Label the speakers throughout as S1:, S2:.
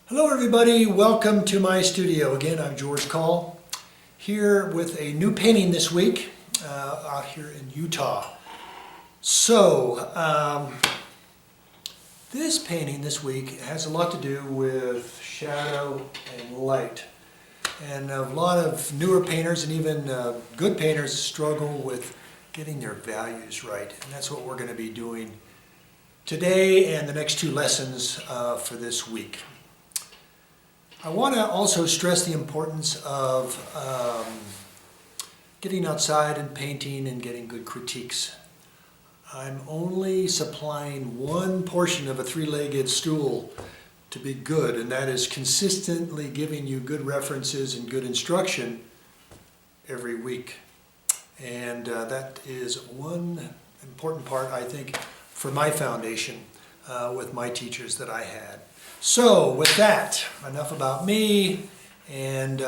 S1: Hello everybody, welcome to my studio. Again, I'm George Coll, here with a new painting this week out here in Utah. So, this painting this week has a lot to do with shadow and light. And a lot of newer painters and even good painters struggle with getting their values right. And that's what we're going to be doing today and the next two lessons for this week. I want to also stress the importance of getting outside and painting and getting good critiques. I'm only supplying one portion of a three-legged stool to be good, and that is consistently giving you good references and good instruction every week. And that is one important part, I think, for my foundation with my teachers that I had. So with that, enough about me, and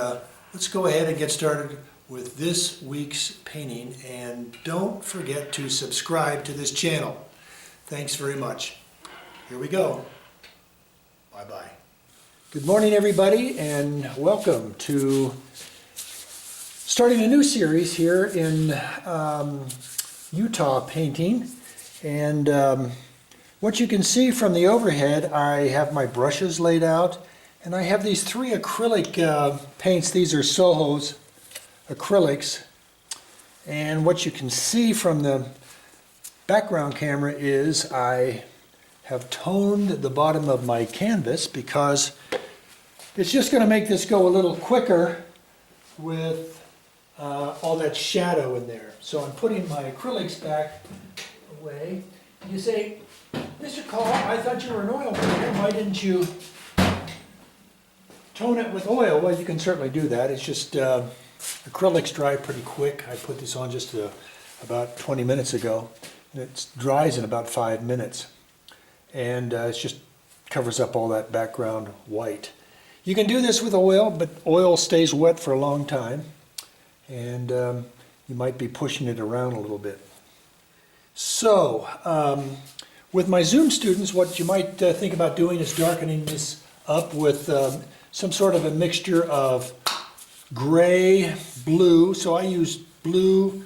S1: let's go ahead and get started with this week's painting. And don't forget to subscribe to this channel. Thanks very much. Here we go. Bye-bye. Good morning, everybody, and welcome to starting a new series here in Utah painting. And what you can see from the overhead, I have my brushes laid out, and I have these three acrylic paints. These are Soho's acrylics, and what you can see from the background camera is I have toned the bottom of my canvas because it's just going to make this go a little quicker with all that shadow in there. So I'm putting my acrylics back away. You say, Mr. Coll, I thought you were an oil painter. Why didn't you tone it with oil? Well, you can certainly do that. It's just acrylics dry pretty quick. I put this on just about 20 minutes ago, and it dries in about 5 minutes. And it just covers up all that background white. You can do this with oil, but oil stays wet for a long time, and you might be pushing it around a little bit. So, with my Zoom students, what you might think about doing is darkening this up with some sort of a mixture of gray, blue. So I use blue,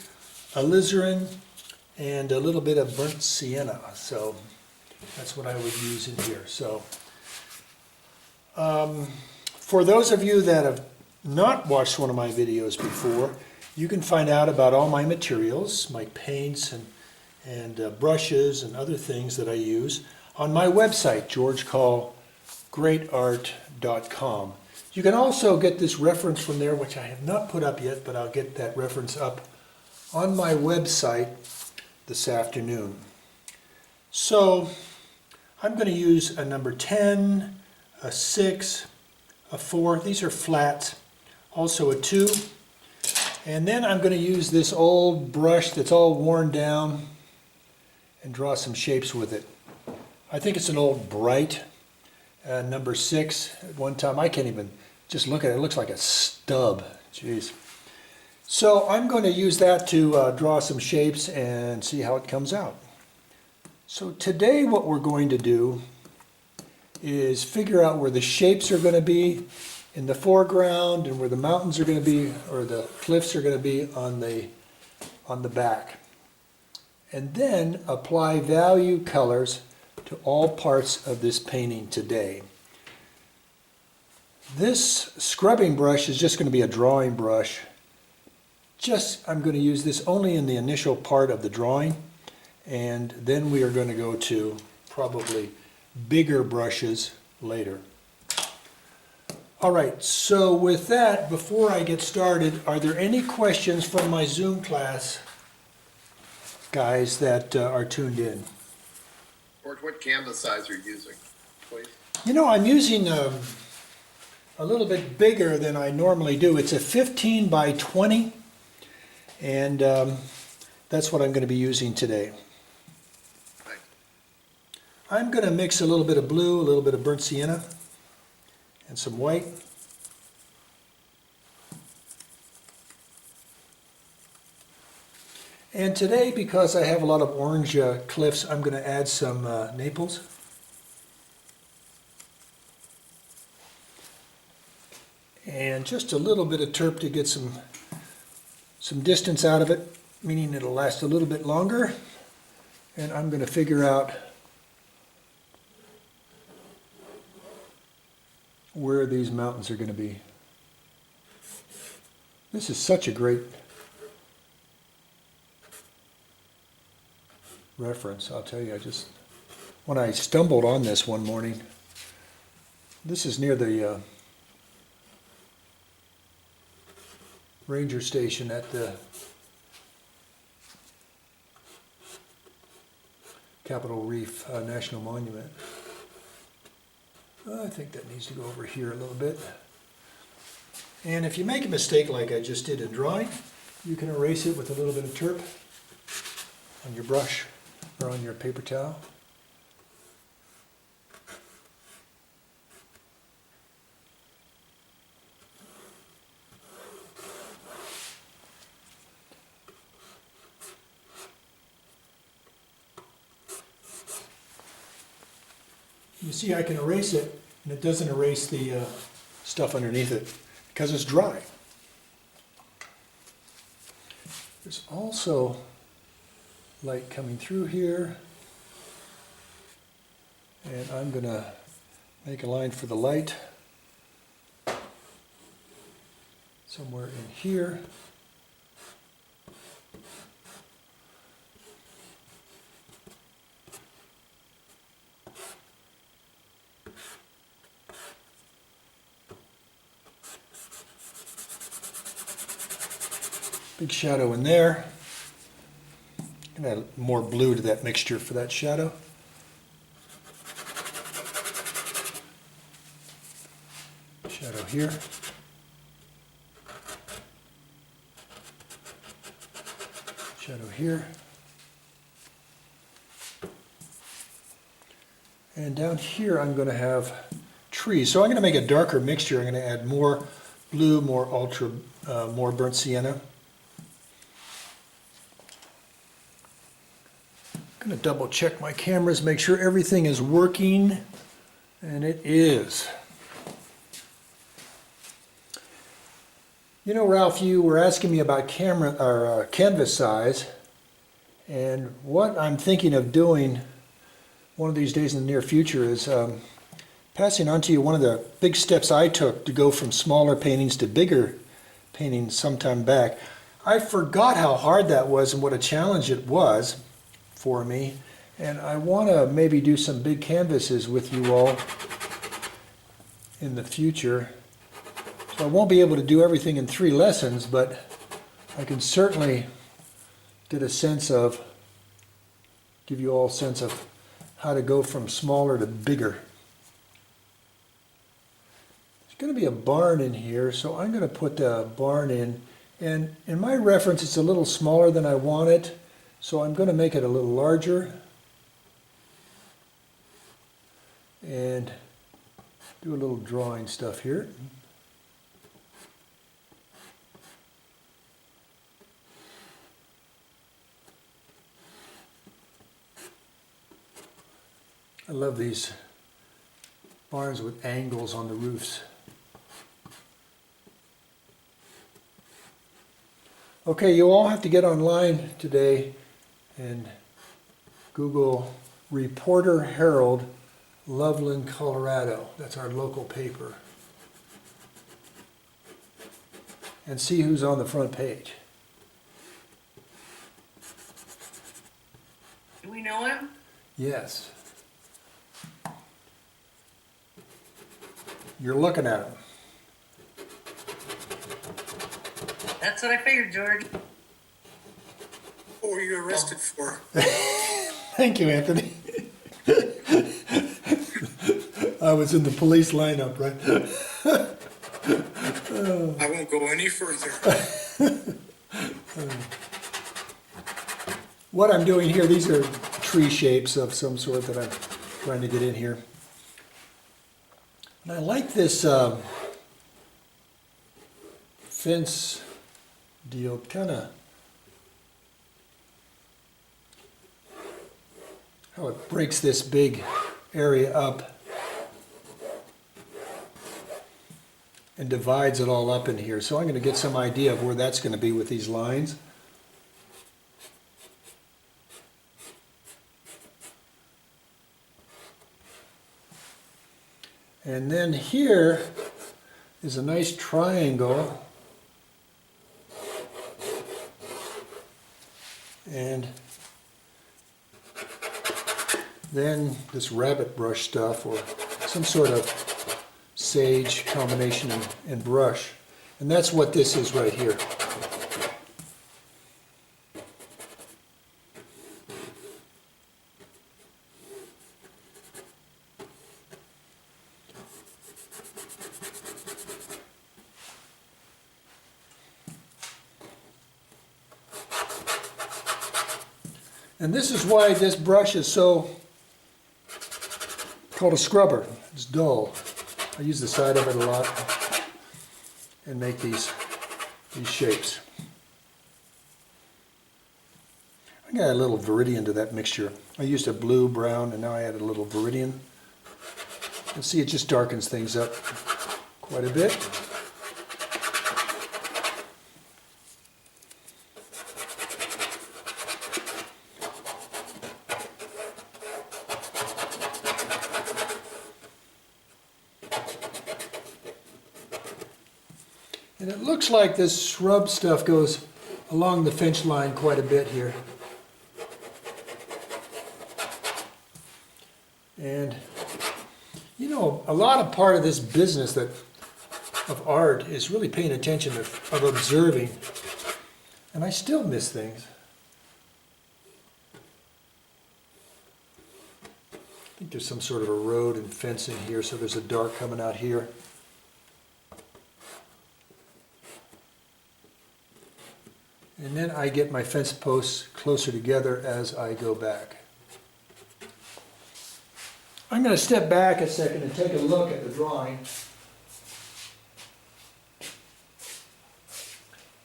S1: alizarin, and a little bit of burnt sienna. So that's what I would use in here. So for those of you that have not watched one of my videos before, you can find out about all my materials, my paints and brushes and other things that I use on my website, georgecollgreatart.com. You can also get this reference from there, which I have not put up yet, but I'll get that reference up on my website this afternoon. So I'm going to use a number 10, a 6, a 4. These are flats. Also a 2. And then I'm going to use this old brush that's all worn down and draw some shapes with it. I think it's an old Bright number 6. At one time, I can't even just look at it. It looks like a stub. Jeez. So I'm going to use that to draw some shapes and see how it comes out. So today what we're going to do is figure out where the shapes are going to be in the foreground and where the mountains are going to be, or the cliffs are going to be on the back. And then apply value colors to all parts of this painting today. This scrubbing brush is just going to be a drawing brush. I'm going to use this only in the initial part of the drawing, and then we are going to go to probably bigger brushes later. All right, so with that, before I get started, are there any questions from my Zoom class guys that are tuned in?
S2: George, what canvas size are you using, please?
S1: You know, I'm using a little bit bigger than I normally do. It's a 15 by 20, and that's what I'm going to be using today.
S2: Thanks.
S1: I'm going to mix a little bit of blue, a little bit of burnt sienna, and some white. And today, because I have a lot of orange cliffs, I'm going to add some Naples. and just a little bit of turp to get some distance out of it, meaning it'll last a little bit longer. And I'm going to figure out where these mountains are going to be. This is such a great reference, I'll tell you. When I stumbled on this one morning, this is near the ranger station at the Capital Reef National Monument. I think that needs to go over here a little bit. And if you make a mistake like I just did in drawing, you can erase it with a little bit of turp on your brush or on your paper towel. You see, I can erase it, and it doesn't erase the stuff underneath it because it's dry. There's also light coming through here, and I'm going to make a line for the light somewhere in here. Big shadow in there. I'm going to add more blue to that mixture for that shadow. Shadow here. Shadow here. And down here I'm going to have trees. So I'm going to make a darker mixture. I'm going to add more blue, more more burnt sienna. I'm going to double check my cameras, make sure everything is working, and it is. You know, Ralph, you were asking me about canvas size, and what I'm thinking of doing one of these days in the near future is passing on to you one of the big steps I took to go from smaller paintings to bigger paintings sometime back. I forgot how hard that was and what a challenge it was for me, and I want to maybe do some big canvases with you all in the future. So I won't be able to do everything in 3 lessons, but I can certainly give you all a sense of how to go from smaller to bigger. There's going to be a barn in here, so I'm going to put the barn in, and in my reference it's a little smaller than I want it. So I'm going to make it a little larger and do a little drawing stuff here. I love these barns with angles on the roofs. Okay, you all have to get online today and Google Reporter Herald, Loveland, Colorado. That's our local paper. And see who's on the front page.
S3: Do we know him?
S1: Yes. You're looking at him.
S3: That's what I figured, George.
S4: What were you arrested for?
S1: Thank you, Anthony. I was in the police lineup, right?
S4: I won't go any further.
S1: What I'm doing here, these are tree shapes of some sort that I'm trying to get in here. And I like this fence deal, kind of how it breaks this big area up. and divides it all up in here. So I'm going to get some idea of where that's going to be with these lines. And then here is a nice triangle. And then this rabbit brush stuff, or some sort of sage combination and brush. And that's what this is right here. And this is why this brush is so called a scrubber. It's dull. I use the side of it a lot and make these shapes. I got a little viridian to that mixture. I used a blue, brown, and now I added a little viridian. You see, it just darkens things up quite a bit. And it looks like this shrub stuff goes along the fence line quite a bit here. And you know, a lot of part of this business of art is really paying attention, of observing. And I still miss things. I think there's some sort of a road and fencing here, so there's a dark coming out here. And then I get my fence posts closer together as I go back. I'm going to step back a second and take a look at the drawing.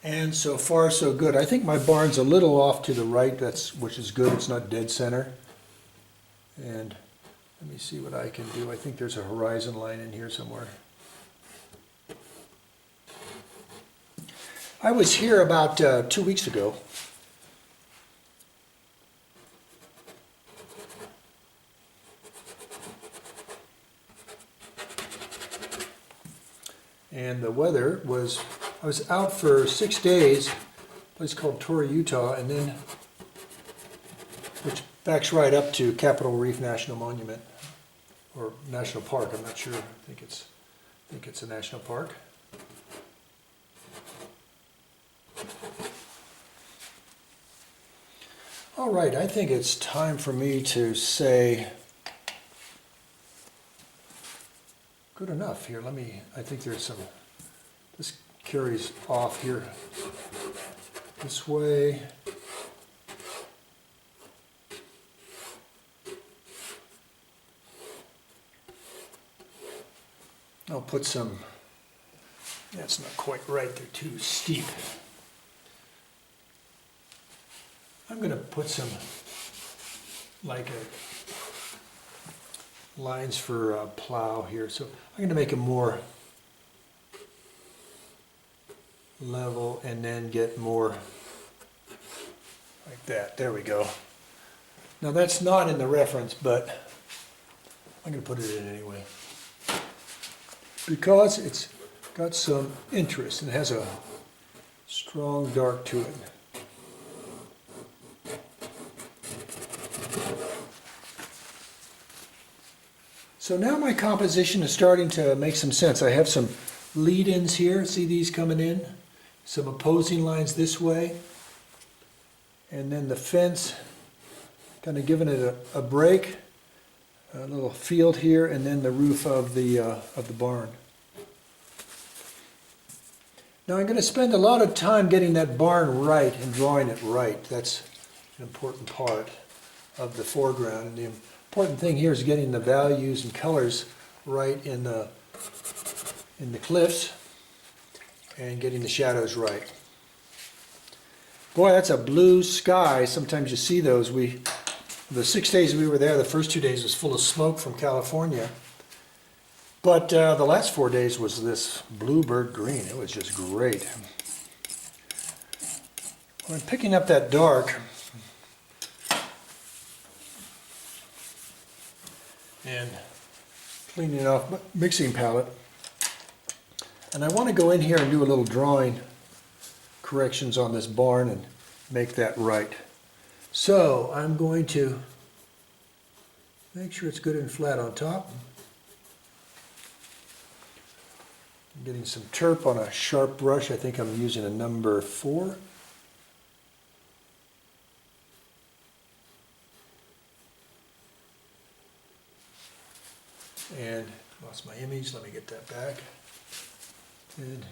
S1: And so far so good. I think my barn's a little off to the right, which is good. It's not dead center. And let me see what I can do. I think there's a horizon line in here somewhere. I was here about 2 weeks ago. And the weather was, I was out for 6 days, a place called Torrey, Utah, and then, which backs right up to Capital Reef National Monument, or National Park, I'm not sure. I think it's a national park. All right, I think it's time for me to say good enough here. I think there's some, this carries off here this way. I'll put some, that's not quite right, they're too steep. I'm going to put some lines for plow here. So I'm going to make them more level and then get more like that. There we go. Now that's not in the reference, but I'm going to put it in anyway, because it's got some interest and has a strong dark to it. So now my composition is starting to make some sense. I have some lead-ins here. See these coming in? Some opposing lines this way. And then the fence, kind of giving it a break. A little field here, and then the roof of the barn. Now I'm going to spend a lot of time getting that barn right and drawing it right. That's an important part of the foreground. And the important thing here is getting the values and colors right in the cliffs and getting the shadows right. Boy, that's a blue sky. Sometimes you see those. The 6 days we were there, the first 2 days was full of smoke from California. But the last 4 days was this bluebird green. It was just great. When I'm picking up that dark, and cleaning off my mixing palette, and I want to go in here and do a little drawing corrections on this barn and make that right. So I'm going to make sure it's good and flat on top. I'm getting some turp on a sharp brush. I think I'm using a number 4. And lost my image. Let me get that back. And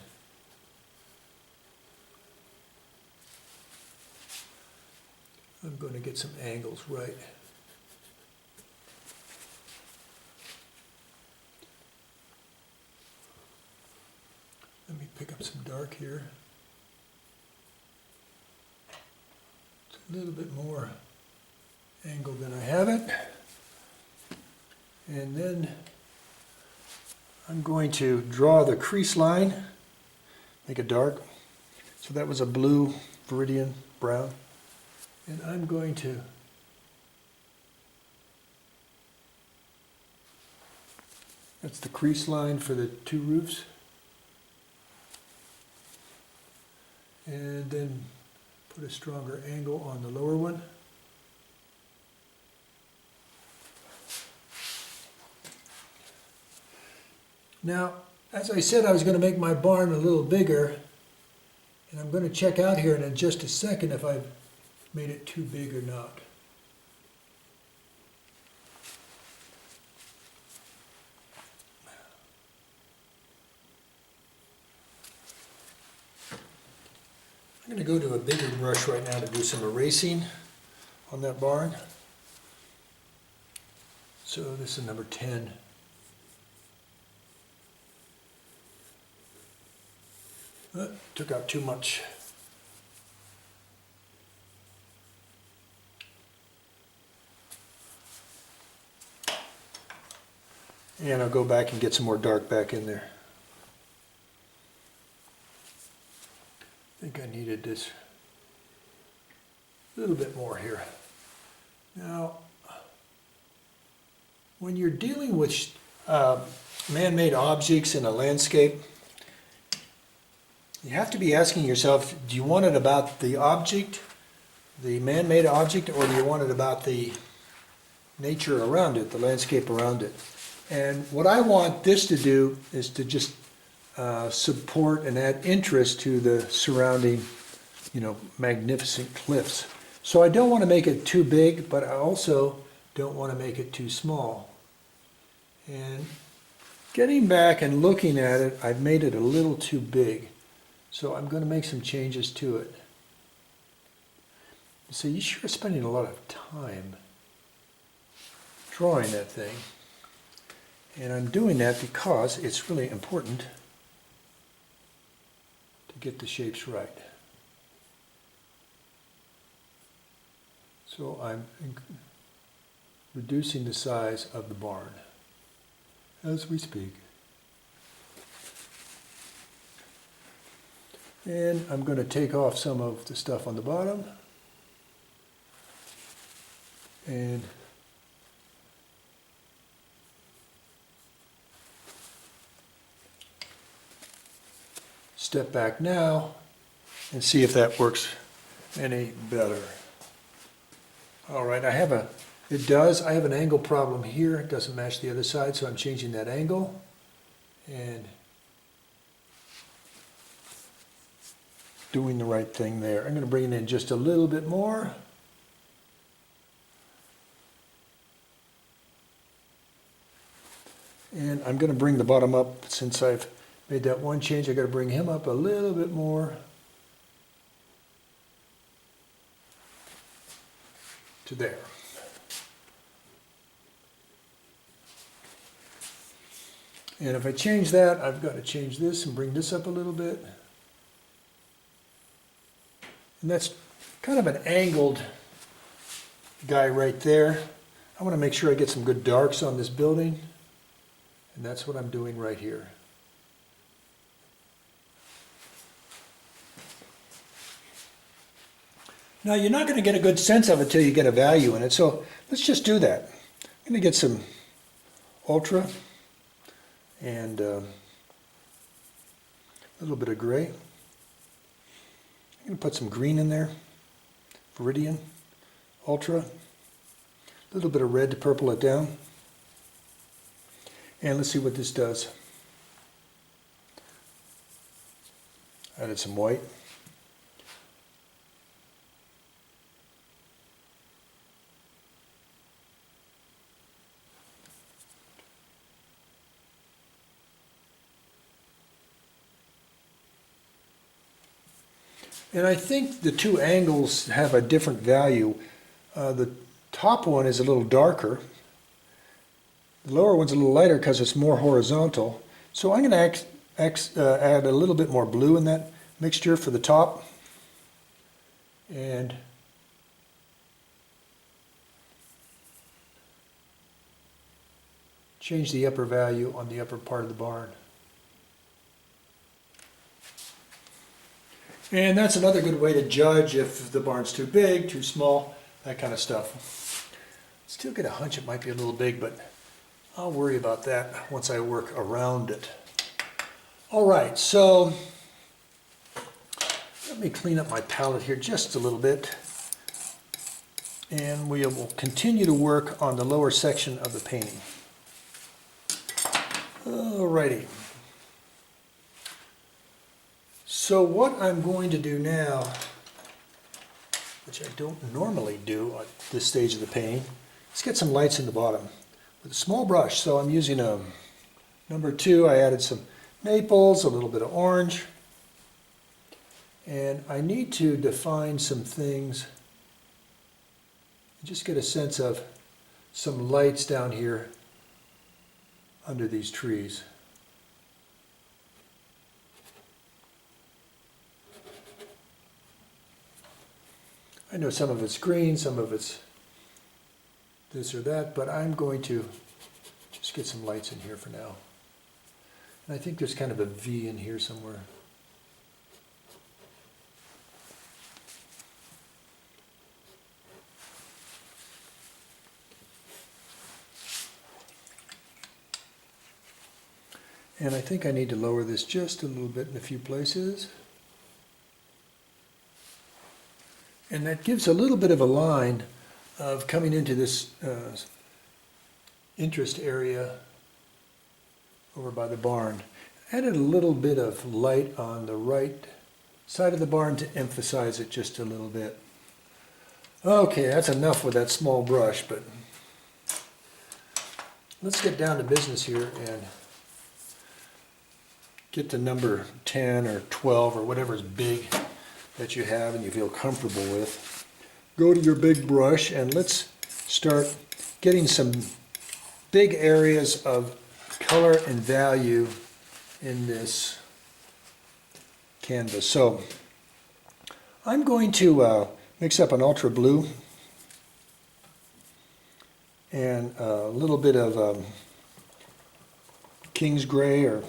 S1: I'm going to get some angles right. Let me pick up some dark here. It's a little bit more angle than I have it. And then I'm going to draw the crease line, make it dark. So that was a blue viridian brown. And I'm going to that's the crease line for the 2 roofs. And then put a stronger angle on the lower one. Now, as I said, I was going to make my barn a little bigger, and I'm going to check out here in just a second if I've made it too big or not. I'm going to go to a bigger brush right now to do some erasing on that barn. So this is number 10. Took out too much. And I'll go back and get some more dark back in there. I think I needed this a little bit more here. Now, when you're dealing with man-made objects in a landscape, you have to be asking yourself, do you want it about the object, the man-made object, or do you want it about the nature around it, the landscape around it? And what I want this to do is to just support and add interest to the surrounding, magnificent cliffs. So I don't want to make it too big, but I also don't want to make it too small. And getting back and looking at it, I've made it a little too big. So I'm going to make some changes to it. So you sure are spending a lot of time drawing that thing. And I'm doing that because it's really important to get the shapes right. So I'm reducing the size of the barn as we speak. And I'm going to take off some of the stuff on the bottom and step back now and see if that works any better. All right, I have an angle problem here. It doesn't match the other side, so I'm changing that angle and doing the right thing there. I'm going to bring it in just a little bit more. And I'm going to bring the bottom up. Since I've made that one change, I've got to bring him up a little bit more to there. And if I change that, I've got to change this and bring this up a little bit. And that's kind of an angled guy right there. I want to make sure I get some good darks on this building. And that's what I'm doing right here. Now, you're not going to get a good sense of it till you get a value in it, so let's just do that. I'm going to get some ultra and a little bit of gray. I'm going to put some green in there, viridian, ultra, a little bit of red to purple it down. And let's see what this does. Added some white. And I think the two angles have a different value. The top one is a little darker. The lower one's a little lighter because it's more horizontal. So I'm going to add a little bit more blue in that mixture for the top. And change the upper value on the upper part of the barn. And that's another good way to judge if the barn's too big, too small, that kind of stuff. Still get a hunch it might be a little big, but I'll worry about that once I work around it. All right, so let me clean up my palette here just a little bit. And we will continue to work on the lower section of the painting. Alrighty. So what I'm going to do now, which I don't normally do at this stage of the painting, is get some lights in the bottom with a small brush. So I'm using a number 2. I added some maples, a little bit of orange, and I need to define some things. Just get a sense of some lights down here under these trees. I know some of it's green, some of it's this or that, but I'm going to just get some lights in here for now. And I think there's kind of a V in here somewhere. And I think I need to lower this just a little bit in a few places. And that gives a little bit of a line of coming into this interest area over by the barn. Added a little bit of light on the right side of the barn to emphasize it just a little bit. Okay, that's enough with that small brush, but let's get down to business here and get to number 10 or 12 or whatever's big that you have and you feel comfortable with. Go to your big brush and let's start getting some big areas of color and value in this canvas. So I'm going to mix up an ultra blue and a little bit of King's Gray or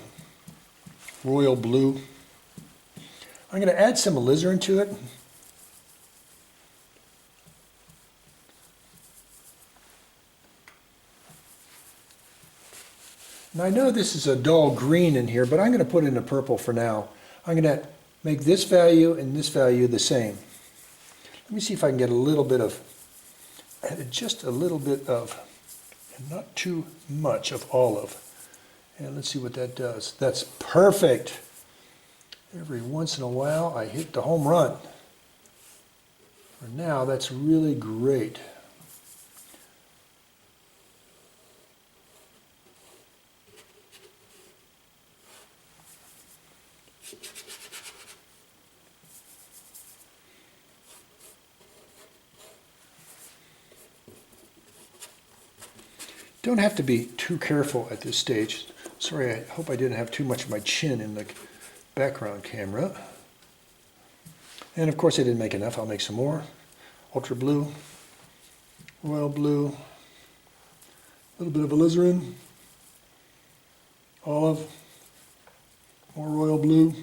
S1: Royal Blue. I'm going to add some alizarin to it. Now I know this is a dull green in here, but I'm going to put in a purple for now. I'm going to make this value and this value the same. Let me see if I can get a little bit of, added just a little bit of, and not too much of olive. And let's see what that does. That's perfect. Every once in a while I hit the home run. For now, that's really great. Don't have to be too careful at this stage. Sorry, I hope I didn't have too much of my chin in the background camera. And of course I didn't make enough. I'll make some more. Ultra blue, royal blue, a little bit of alizarin, olive, more royal blue.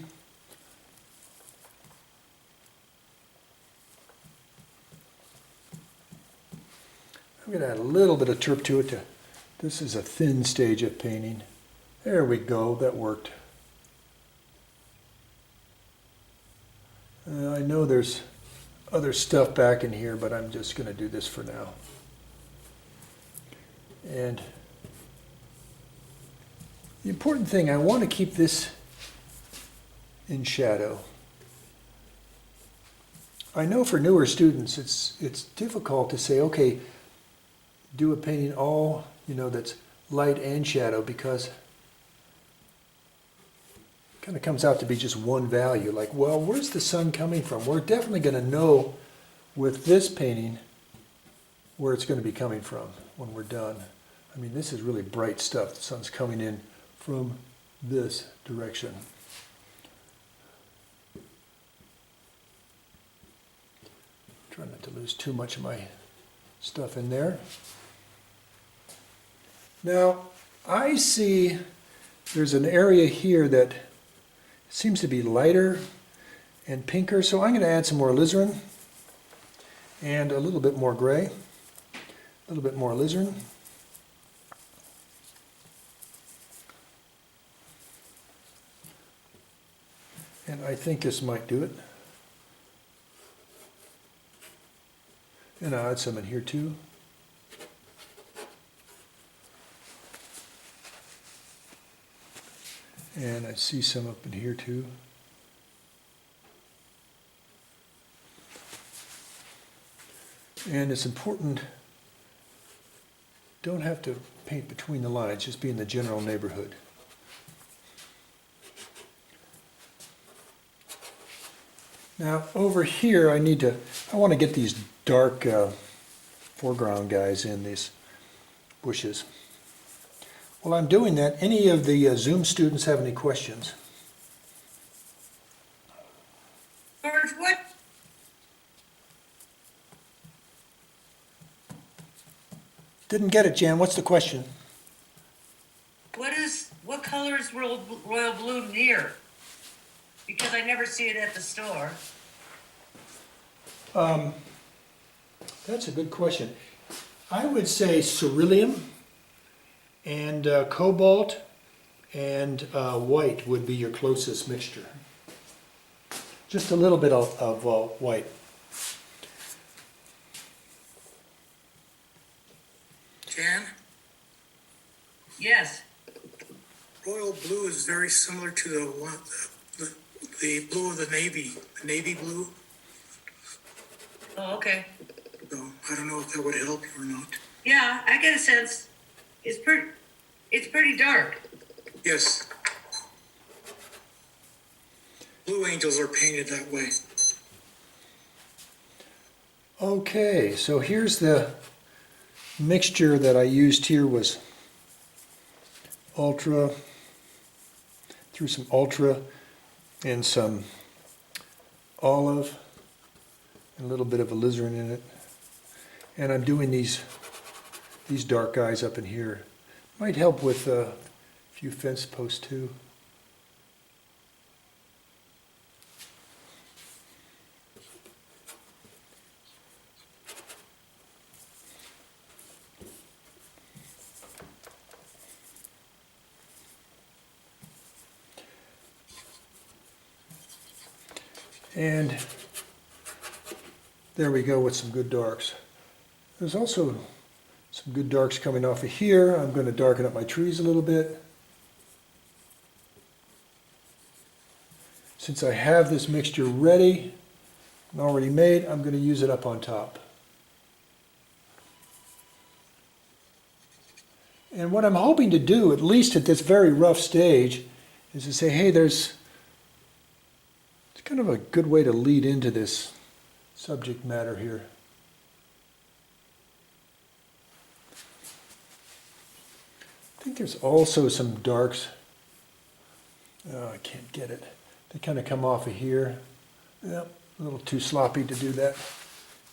S1: I'm going to add a little bit of terp to it. This is a thin stage of painting. There we go, that worked. I know there's other stuff back in here, but I'm just going to do this for now. And the important thing, I want to keep this in shadow. I know for newer students, it's difficult to say, okay, do a painting all, that's light and shadow, because it kind of comes out to be just one value. Like, well, where's the sun coming from? We're definitely going to know with this painting where it's going to be coming from when we're done. I mean, this is really bright stuff. The sun's coming in from this direction. Try not to lose too much of my stuff in there. Now, I see there's an area here that seems to be lighter and pinker, so I'm going to add some more alizarin and a little bit more gray, a little bit more alizarin. And I think this might do it. And I'll add some in here too. And I see some up in here too. And it's important, don't have to paint between the lines, just be in the general neighborhood. Now over here I want to get these dark foreground guys in, these bushes. While I'm doing that, any of the Zoom students have any questions?
S3: George, what?
S1: Didn't get it, Jan. What's the question?
S3: What color is royal blue near? Because I never see it at the store.
S1: That's a good question. I would say ceruleum and cobalt and white would be your closest mixture. Just a little bit of white.
S4: Jan,
S3: Yes.
S4: royal blue is very similar to the blue of the navy blue.
S3: Oh, okay.
S4: So I don't know if that would help you or not.
S3: Yeah, I get a sense. It's pretty dark.
S4: Yes. Blue angels are painted that way.
S1: Okay, so here's the mixture that I used here was ultra, threw some ultra and some olive and a little bit of alizarin in it. And I'm doing these dark guys up in here. Might help with a few fence posts too. And there we go with some good darks. There's also some good darks coming off of here. I'm going to darken up my trees a little bit. Since I have this mixture ready and already made, I'm going to use it up on top. And what I'm hoping to do, at least at this very rough stage, is to say, hey, it's kind of a good way to lead into this subject matter here. I think there's also some darks. Oh, I can't get it. They kind of come off of here. Yep, a little too sloppy to do that.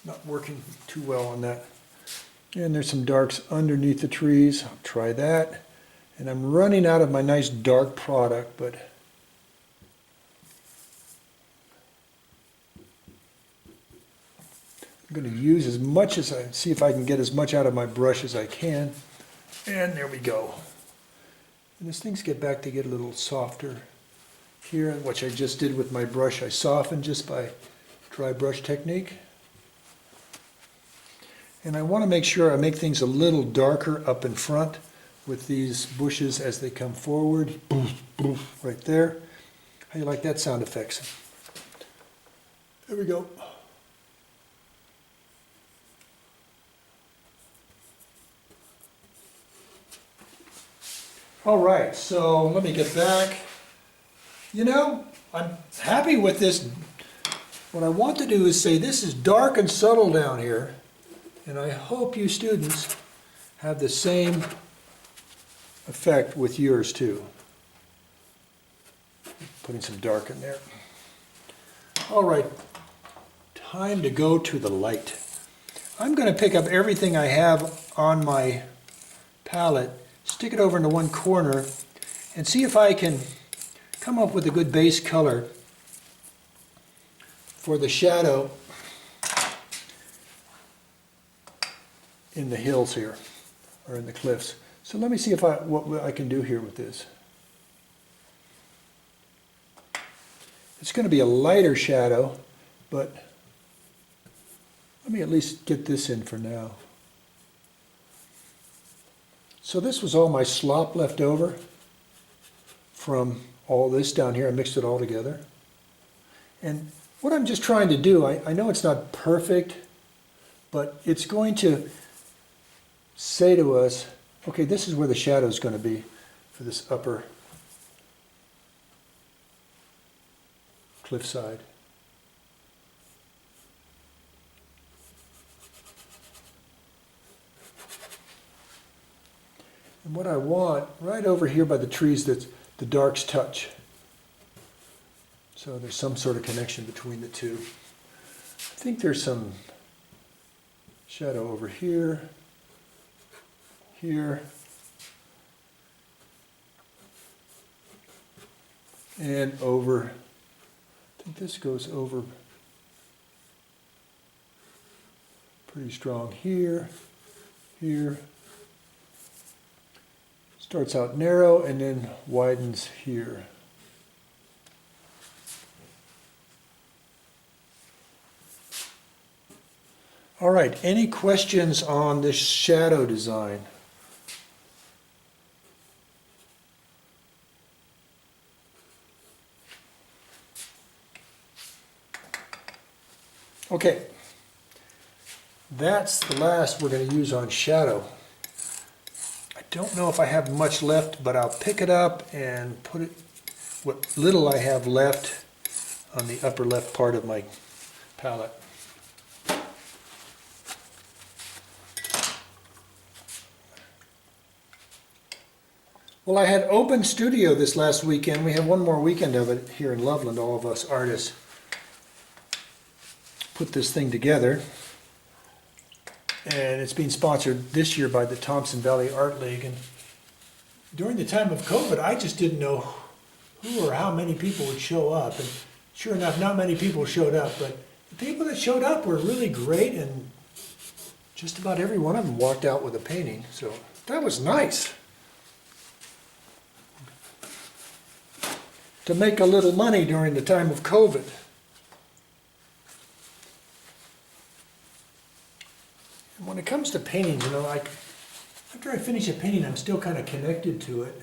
S1: Not working too well on that. And there's some darks underneath the trees. I'll try that. And I'm running out of my nice dark product, but I'm going to use as much as see if I can get as much out of my brush as I can. And there we go. And as things get back to get a little softer here, which I just did with my brush, I softened just by dry brush technique. And I want to make sure I make things a little darker up in front with these bushes as they come forward. Boof, boof, right there. How do you like that sound effects? There we go. All right, so let me get back. You know, I'm happy with this. What I want to do is say this is dark and subtle down here, and I hope you students have the same effect with yours too. Putting some dark in there. All right, time to go to the light. I'm going to pick up everything I have on my palette, stick it over into one corner, and see if I can come up with a good base color for the shadow in the hills here, or in the cliffs. So let me see if what I can do here with this. It's going to be a lighter shadow, but let me at least get this in for now. So this was all my slop left over from all this down here. I mixed it all together. And what I'm just trying to do, I know it's not perfect, but it's going to say to us, okay, this is where the shadow is going to be for this upper cliffside. And what I want, right over here by the trees, that's the darks touch. So there's some sort of connection between the two. I think there's some shadow over here, here, and over. I think this goes over pretty strong here, here. Starts out narrow and then widens here. All right, any questions on this shadow design? Okay, that's the last we're going to use on shadow. I don't know if I have much left, but I'll pick it up and put it, what little I have left, on the upper left part of my palette. Well, I had open studio this last weekend. We have one more weekend of it here in Loveland. All of us artists put this thing together. And it's being sponsored this year by the Thompson Valley Art League. And during the time of COVID, I just didn't know who or how many people would show up. And sure enough, not many people showed up. But the people that showed up were really great, and just about every one of them walked out with a painting. So that was nice. To make a little money during the time of COVID. And when it comes to paintings, you know, like after I finish a painting, I'm still kind of connected to it.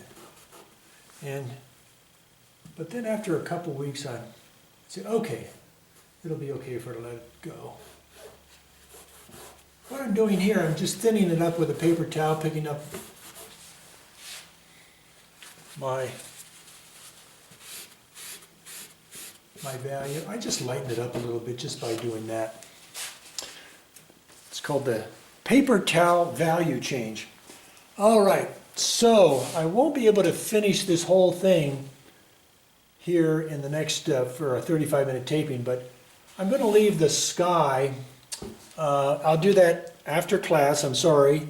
S1: But then after a couple weeks, I say, okay, it'll be okay for her to let it go. What I'm doing here, I'm just thinning it up with a paper towel, picking up my value. I just lighten it up a little bit just by doing that. It's called the paper towel value change. All right, so I won't be able to finish this whole thing here in the next, for a 35-minute taping, but I'm going to leave the sky. I'll do that after class, I'm sorry.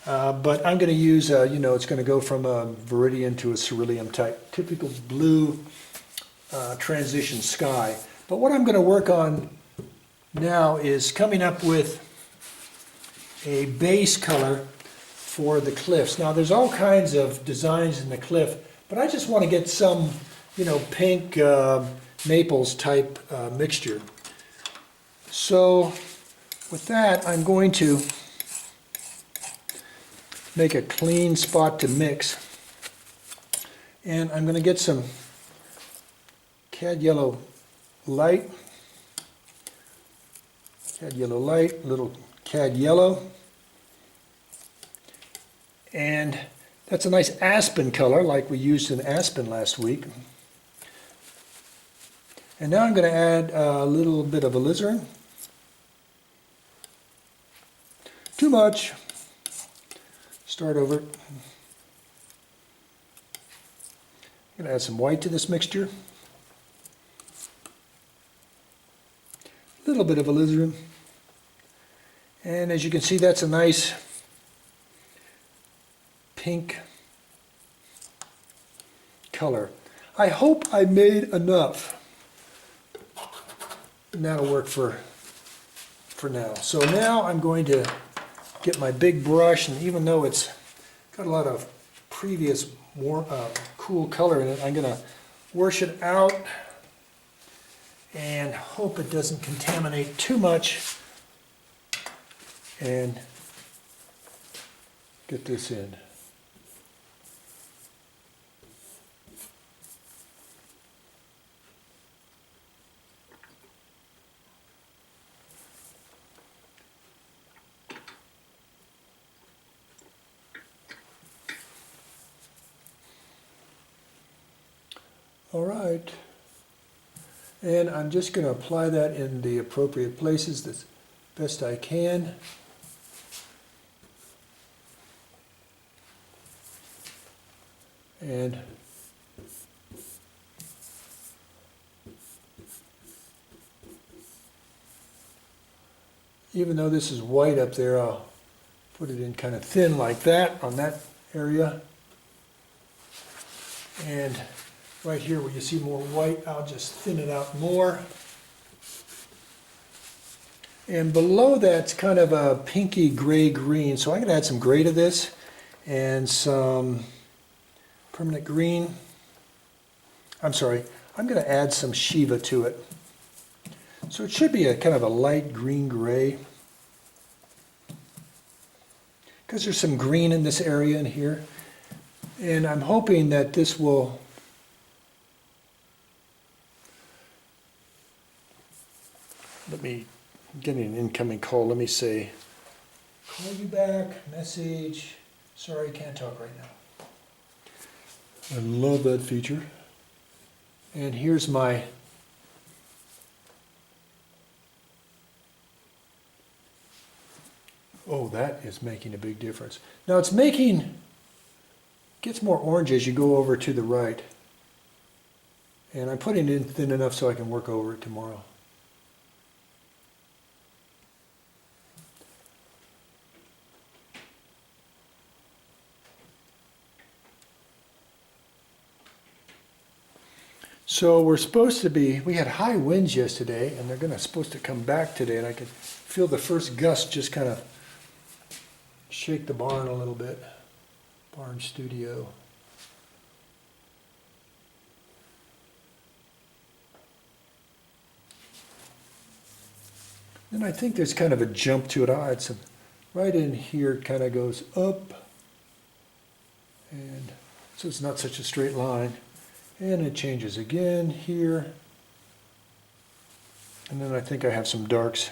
S1: But I'm going to use, it's going to go from a Viridian to a Cerulean type, typical blue transition sky. But what I'm going to work on now is coming up with a base color for the cliffs. Now there's all kinds of designs in the cliff, but I just want to get some, pink Naples type mixture. So with that, I'm going to make a clean spot to mix. And I'm going to get some cad yellow light, little cad yellow. And that's a nice aspen color like we used in aspen last week. And now I'm going to add a little bit of alizarin. Too much. Start over. I'm going to add some white to this mixture. A little bit of alizarin. And as you can see, that's a nice pink color. I hope I made enough. And that'll work for now. So now I'm going to get my big brush, and even though it's got a lot of previous cool color in it, I'm going to wash it out and hope it doesn't contaminate too much, and get this in. All right, and I'm just going to apply that in the appropriate places as best I can. And even though this is white up there, I'll put it in kind of thin like that on that area. And right here where you see more white, I'll just thin it out more. And below that's kind of a pinky gray green, so I'm going to add some gray to this and some permanent green. I'm sorry, I'm going to add some Shiva to it. So it should be a kind of a light green gray, because there's some green in this area in here. And I'm hoping that this will let me get an incoming call. Let me say, call you back, message. Sorry, can't talk right now. I love that feature. And here's my oh, that is making a big difference. Now it's gets more orange as you go over to the right. And I'm putting it in thin enough so I can work over it tomorrow. So we had high winds yesterday, and they're supposed to come back today, and I could feel the first gust just kind of shake the barn a little bit. Barn studio. Then I think there's kind of a jump to it. It's right in here, it kind of goes up, and so it's not such a straight line. And it changes again here. And then I think I have some darks.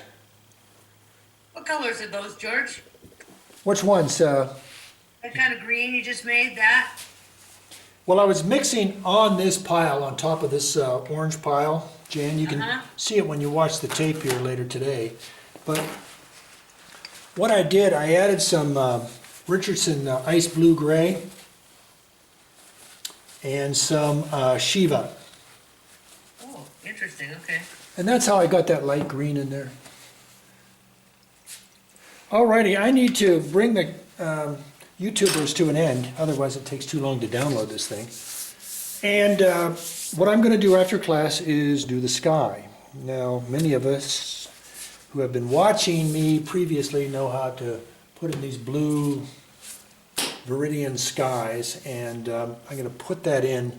S3: What colors are those, George?
S1: Which ones?
S3: That kind of green you just made, that?
S1: Well, I was mixing on this pile, on top of this orange pile. Jan, you can see it when you watch the tape here later today. But what I did, I added some Richardson ice blue gray and some Shiva.
S3: Oh, interesting, okay.
S1: And that's how I got that light green in there. Alrighty, I need to bring the YouTubers to an end, otherwise it takes too long to download this thing. And what I'm going to do after class is do the sky. Now, many of us who have been watching me previously know how to put in these blue Viridian skies, and I'm going to put that in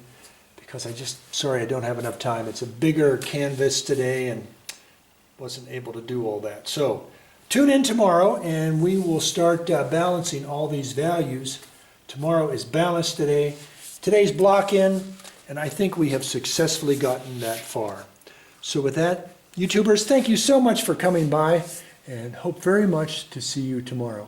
S1: because sorry I don't have enough time. It's a bigger canvas today and wasn't able to do all that. So tune in tomorrow and we will start balancing all these values. Tomorrow is balance today. Today's block in, and I think we have successfully gotten that far. So with that, YouTubers, thank you so much for coming by and hope very much to see you tomorrow.